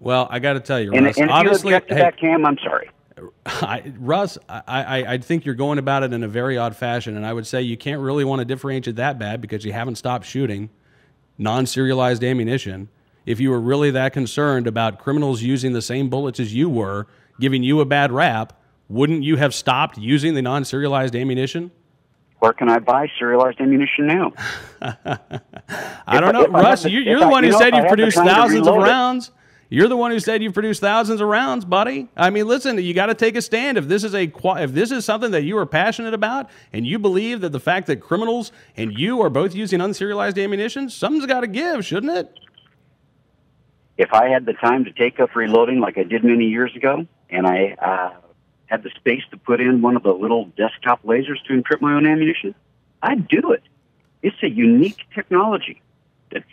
Well, I got to tell you, And, Russ, and if obviously, you object to that, Cam, I'm sorry. Russ, I think you're going about it in a very odd fashion, and I would say you can't really want to differentiate that bad because you haven't stopped shooting non-serialized ammunition. If you were really that concerned about criminals using the same bullets as you were, giving you a bad rap, wouldn't you have stopped using the non-serialized ammunition? Where can I buy serialized ammunition now? I don't know. Russ, you're the one who said you've produced thousands of rounds. You're the one who said you've produced thousands of rounds, buddy. I mean, listen, you got to take a stand. If this is something that you are passionate about, and you believe that the fact that criminals and you are both using unserialized ammunition, something's got to give, shouldn't it? If I had the time to take up reloading like I did many years ago, and I had the space to put in one of the little desktop lasers to encrypt my own ammunition, I'd do it. It's a unique technology that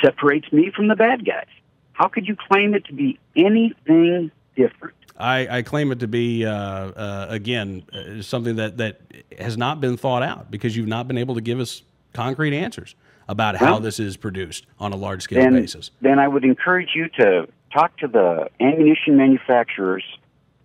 separates me from the bad guys. How could you claim it to be anything different? I claim it to be, again, something that has not been thought out because you've not been able to give us concrete answers about how this is produced on a large-scale basis. Then I would encourage you to talk to the ammunition manufacturers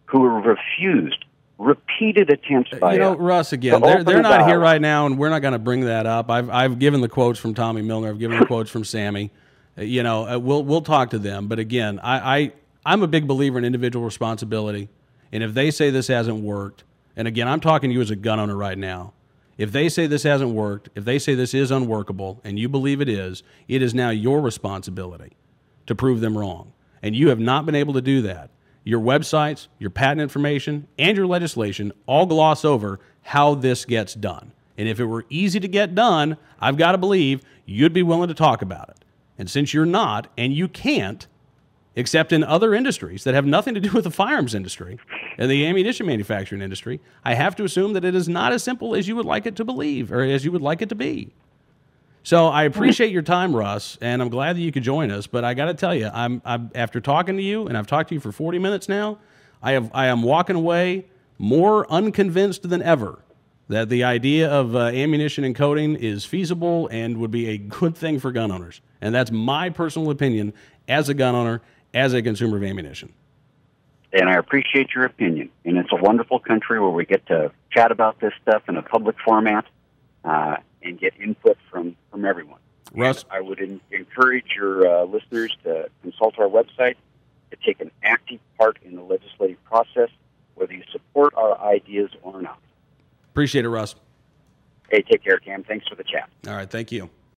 who have refused repeated attempts by Russ, again, they're not here right now, and we're not going to bring that up. I've given the quotes from Tommy Milner. I've given the quotes from Sammy. We'll talk to them. But again, I'm a big believer in individual responsibility. And if they say this hasn't worked, and again, I'm talking to you as a gun owner right now. If they say this hasn't worked, if they say this is unworkable, and you believe it is now your responsibility to prove them wrong. And you have not been able to do that. Your websites, your patent information, and your legislation all gloss over how this gets done. And if it were easy to get done, I've got to believe you'd be willing to talk about it. And since you're not, and you can't, except in other industries that have nothing to do with the firearms industry and the ammunition manufacturing industry, I have to assume that it is not as simple as you would like it to believe or as you would like it to be. So I appreciate your time, Russ, and I'm glad that you could join us. But I got to tell you, I'm after talking to you, and I've talked to you for 40 minutes now, I am walking away more unconvinced than ever that the idea of ammunition encoding is feasible and would be a good thing for gun owners. And that's my personal opinion as a gun owner, as a consumer of ammunition. And I appreciate your opinion. And it's a wonderful country where we get to chat about this stuff in a public format and get input from everyone. Russ? And I would encourage your listeners to consult our website, to take an active part in the legislative process, whether you support our ideas or not. Appreciate it, Russ. Hey, take care, Cam. Thanks for the chat. All right, thank you.